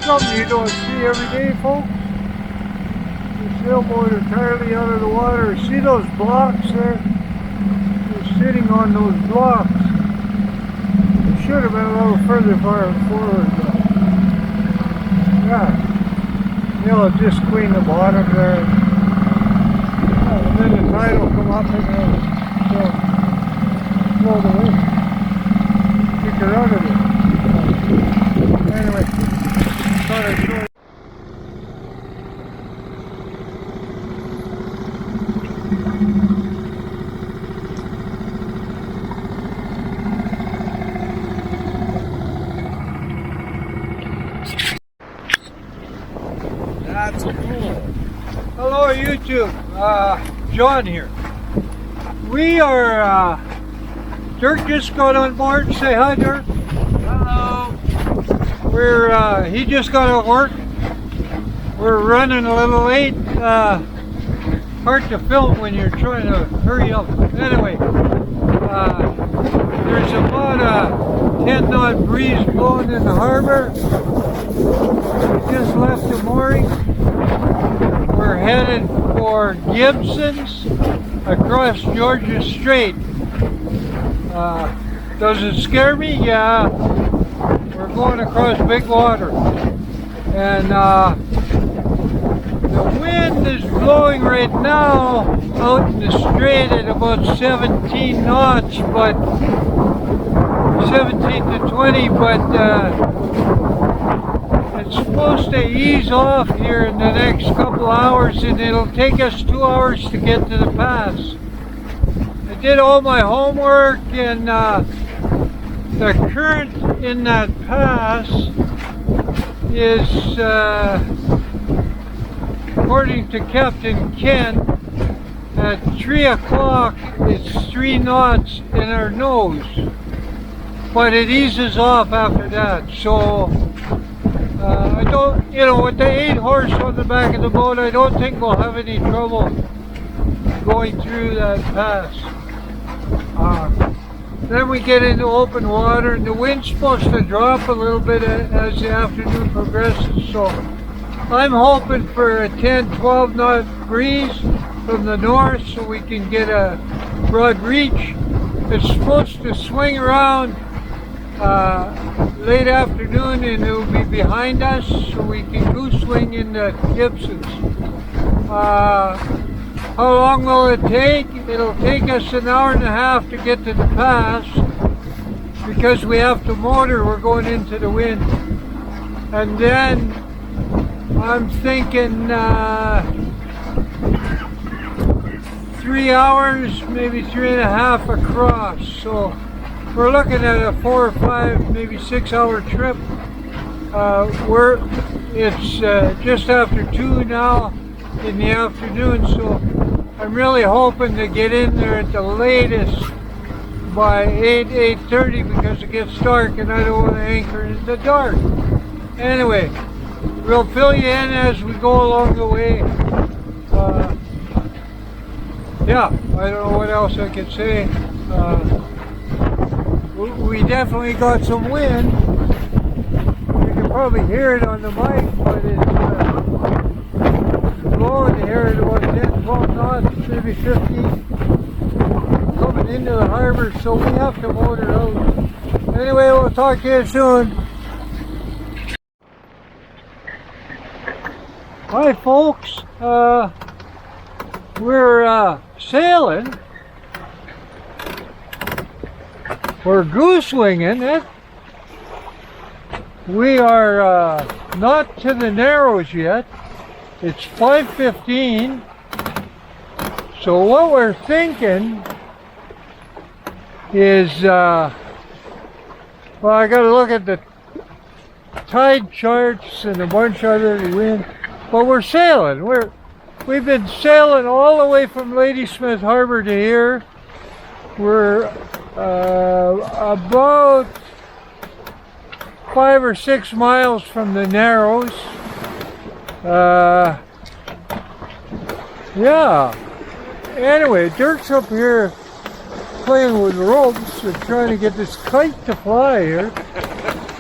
something you don't see every day, folks. The sailboat entirely out of the water. See those blocks there? They're sitting on those blocks. It should have been a little further forward. Yeah. They'll just clean the bottom there. And then the tide will come up and blow the wind. Kick her out of it. Anyway, thought I'd show you. That's cool. Hello YouTube, John here. We are, Dirk just got on board. Say hi, Dirk. Hello. He just got out of work. We're running a little late. Hard to film when you're trying to hurry up. Anyway, there's about a 10 knot breeze blowing in the harbor. We just left the mooring. We're headed for Gibsons across Georgia Strait. Does it scare me? Yeah. We're going across big water. And the wind is blowing right now out in the strait at about 17 knots, but 17 to 20, but it's supposed to ease off here in the next couple hours, and it'll take us 2 hours to get to the pass. I did all my homework, and the current in that pass is, according to Captain Ken, at 3 o'clock it's 3 knots in our nose, but it eases off after that. So I don't, with the 8 horse on the back of the boat, I don't think we'll have any trouble going through that pass. Then we get into open water, and the wind's supposed to drop a little bit as the afternoon progresses. So I'm hoping for a 10-12 knot breeze from the north so we can get a broad reach. It's supposed to swing around late afternoon, and it will be behind us so we can goose swing into Gibsons. How long will it take? It'll take us an hour and a half to get to the pass because we have to motor. We're going into the wind. And then I'm thinking 3 hours, maybe 3.5 across. So we're looking at a 4 or 5, maybe 6 hour trip. It's just after 2 now in the afternoon, so I'm really hoping to get in there at the latest by 8:30 because it gets dark and I don't want to anchor in the dark. Anyway, we'll fill you in as we go along the way. Yeah, I don't know what else I could say. We definitely got some wind. You can probably hear it on the mic, but it's blowing here at about 10, 12 knots, maybe 15, coming into the harbor, so we have to motor out. Anyway, we'll talk to you soon. Hi folks, we're sailing. We're goose winging it. We are not to the Narrows yet. It's 5:15. So what we're thinking is, well, I got to look at the tide charts and a bunch of other wind. But we're sailing. We've been sailing all the way from Ladysmith Harbor to here. We're about 5 or 6 miles from the Narrows. Yeah. Anyway, Dirk's up here playing with ropes and trying to get this kite to fly here.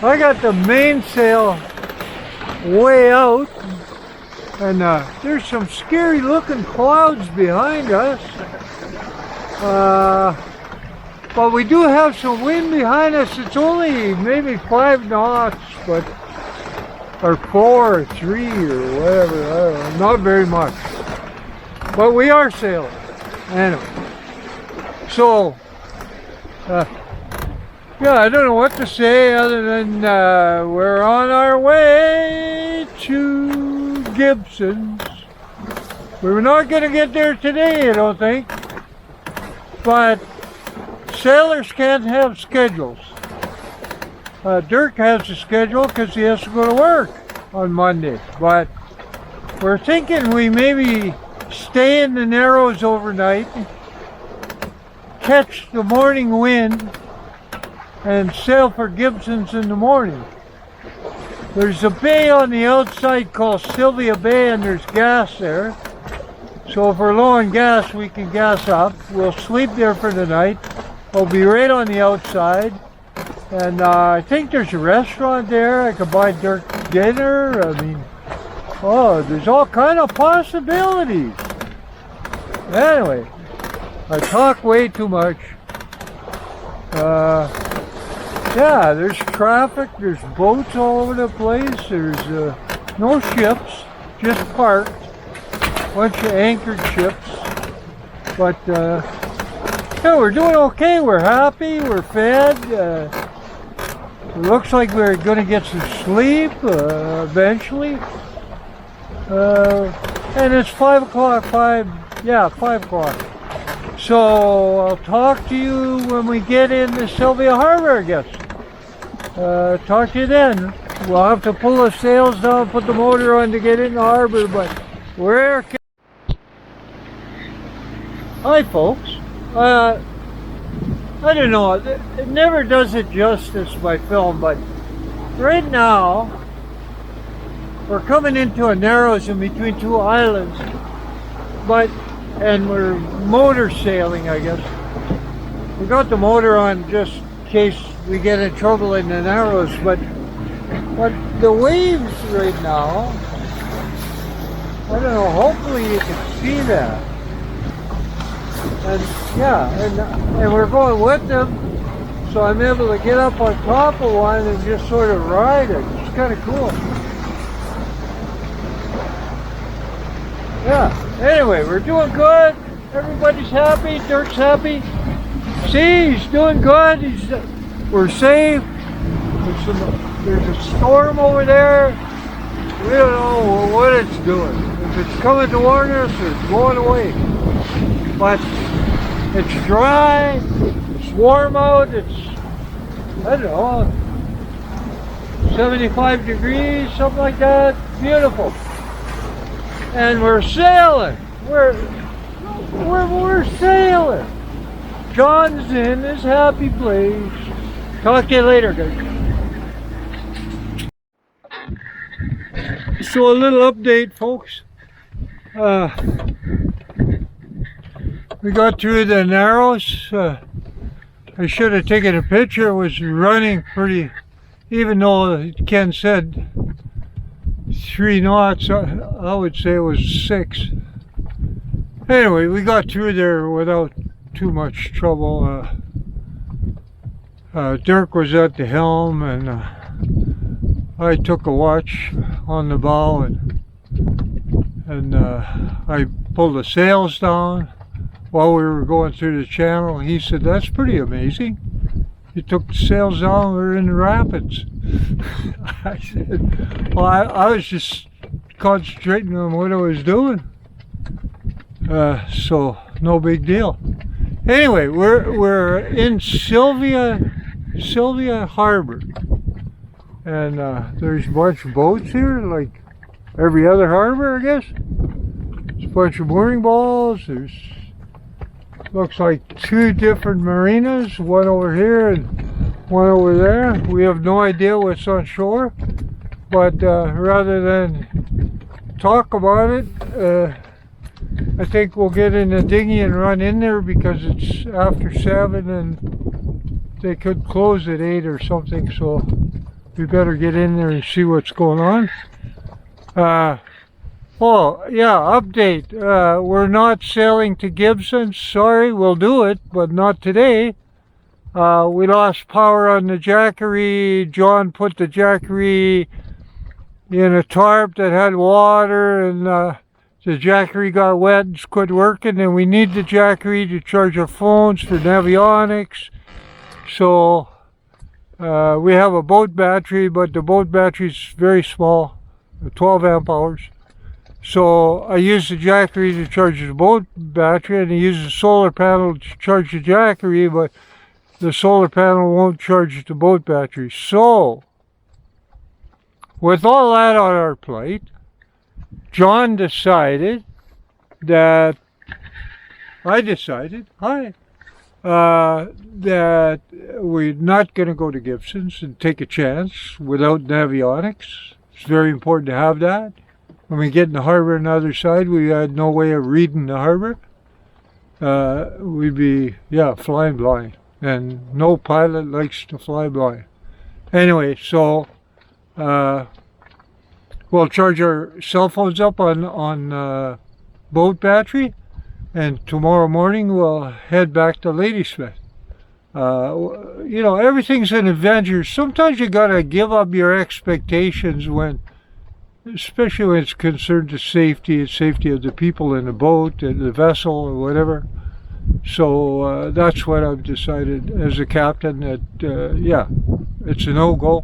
I got the mainsail way out, and there's some scary looking clouds behind us. But we do have some wind behind us. It's only maybe 5 knots, but or 4 or 3 or whatever. I don't know, not very much. But we are sailing anyway. So yeah, I don't know what to say other than we're on our way to Gibsons. We're not going to get there today, I don't think. But sailors can't have schedules. Dirk has a schedule because he has to go to work on Monday. But we're thinking we maybe stay in the Narrows overnight, catch the morning wind, and sail for Gibsons in the morning. There's a bay on the outside called Silva Bay, and there's gas there. So if we're low on gas, we can gas up. We'll sleep there for the night. We'll be right on the outside. And I think there's a restaurant there. I could buy Dirk dinner. I mean, oh, there's all kind of possibilities. Anyway, I talk way too much. Yeah, there's traffic, there's boats all over the place, there's no ships, just parked, bunch of anchored ships, but yeah, we're doing okay, we're happy, we're fed, it looks like we're going to get some sleep eventually, and it's 5 o'clock, 5 o'clock. So I'll talk to you when we get into Silva Harbor, I guess. Talk to you then. We'll have to pull the sails down, put the motor on to get in the harbor, but we're... Hi folks. I don't know, it never does it justice, my film, but right now we're coming into a Narrows in between 2 islands, and we're motor sailing, I guess. We got the motor on just in case we get in trouble in the Narrows, but the waves right now, I don't know, hopefully you can see that. And yeah, and we're going with them, so I'm able to get up on top of one and just sort of ride it. It's kind of cool. Yeah, anyway, we're doing good. Everybody's happy. Dirk's happy. See, he's doing good. We're safe. There's a storm over there. We don't know what it's doing. If it's coming to warn us or it's going away. But it's dry. It's warm out. It's, I don't know, 75 degrees, something like that. Beautiful. And we're sailing. We're sailing. John's in his happy place. Talk to you later, guys. So a little update, folks. We got through the Narrows. I should have taken a picture. It was running pretty, even though Ken said 3 knots, I would say it was 6. Anyway, we got through there without too much trouble. Dirk was at the helm, and I took a watch on the bow, and I pulled the sails down while we were going through the channel. He said, "That's pretty amazing. You took the sails down, we were in the rapids." I said, well, I was just concentrating on what I was doing. So no big deal. Anyway, we're in Silva Harbor, and there's a bunch of boats here, like every other harbor, I guess. There's a bunch of mooring balls. There's looks like 2 different marinas, one over here and one over there. We have no idea what's on shore, but rather than talk about it, I think we'll get in a dinghy and run in there because it's after 7 and they could close at 8 or something, so we better get in there and see what's going on. Oh, yeah, update. We're not sailing to Gibsons. Sorry, we'll do it, but not today. We lost power on the jackery. John put the jackery in a tarp that had water, and the jackery got wet and quit working, and we need the jackery to charge our phones for navionics. So we have a boat battery, but the boat battery is very small, 12 amp hours. So I use the jackery to charge the boat battery, and I use the solar panel to charge the jackery, but the solar panel won't charge the boat battery. So, with all that on our plate, John decided that, that we're not going to go to Gibsons and take a chance without navionics. It's very important to have that. When we get in the harbor on the other side, we had no way of reading the harbor. We'd be, flying blind. And no pilot likes to fly blind. Anyway, so we'll charge our cell phones up on boat battery, and tomorrow morning we'll head back to Ladysmith. Everything's an adventure. Sometimes you gotta give up your expectations especially when it's concerned to safety of the people in the boat and the vessel or whatever. So that's what I've decided as a captain, that it's a no-go.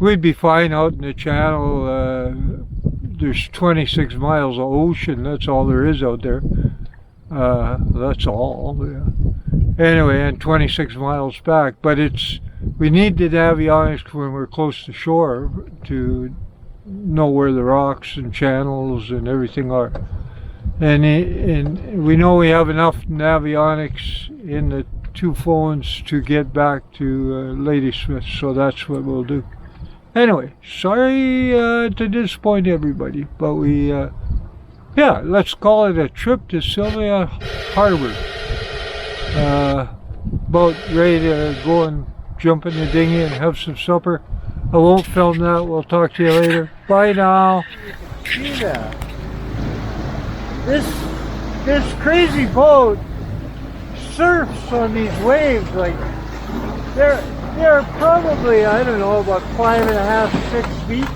We'd be fine out in the channel. There's 26 miles of ocean. That's all there is out there. That's all. Yeah. Anyway, and 26 miles back. But we need the navionics when we're close to shore to know where the rocks and channels and everything are. And we know we have enough navionics in the two phones to get back to Ladysmith, so that's what we'll do. Anyway, sorry to disappoint everybody, but let's call it a trip to Silva Harbor. About ready to go and jump in the dinghy and have some supper. I won't film that. We'll talk to you later. Bye now. See that? This crazy boat surfs on these waves like they're probably, I don't know, about 5.5, 6 feet.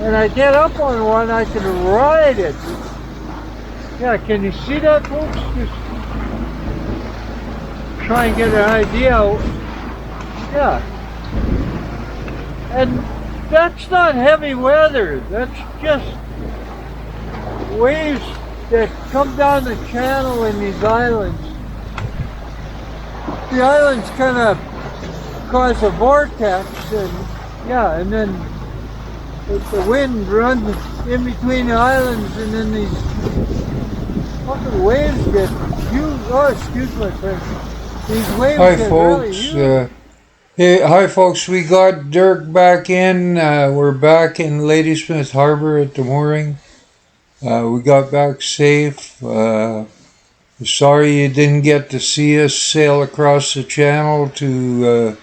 And I get up on one, I can ride it. Yeah, can you see that, folks? Just try and get an idea. Yeah. And that's not heavy weather. That's just waves that come down the channel in these islands. The islands kind of cause a vortex, and then the wind runs in between the islands, and then these fucking waves get huge. Oh, excuse my French. These waves get really huge. Hi folks, we got Dirk back in. We're back in Ladysmith Harbor at the mooring. We got back safe. Sorry you didn't get to see us sail across the channel to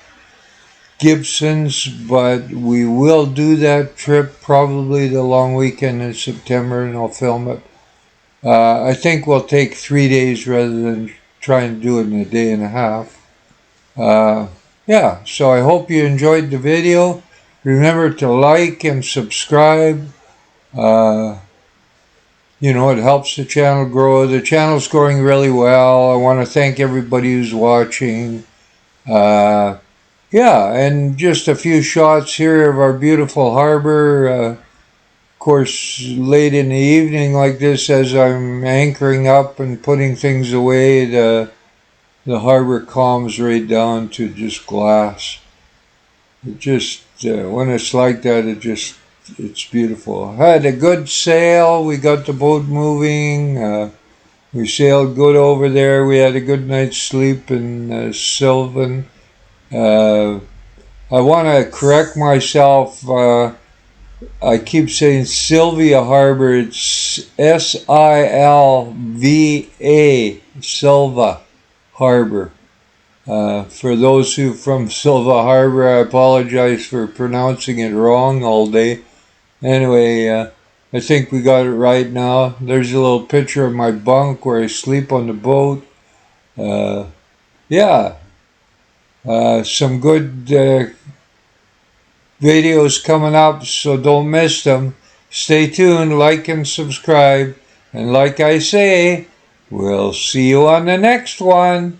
Gibsons, but we will do that trip probably the long weekend in September, and I'll film it. I think we'll take 3 days rather than trying to do it in a day and a half. So I hope you enjoyed the video. Remember to like and subscribe. It helps the channel grow. The channel's growing really well. I want to thank everybody who's watching. And just a few shots here of our beautiful harbor. Of course, late in the evening like this, as I'm anchoring up and putting things away, the harbor calms right down to just glass. It just, when it's like that, it's beautiful. Had a good sail. We got the boat moving. We sailed good over there. We had a good night's sleep in Sylvan. I want to correct myself. I keep saying Silva Harbor. It's Silva, Silva Harbor. For those who from Silva Harbor, I apologize for pronouncing it wrong all day. Anyway, I think we got it right now. There's a little picture of my bunk where I sleep on the boat. Yeah, some good videos coming up, so don't miss them. Stay tuned, like and subscribe. And like I say, we'll see you on the next one.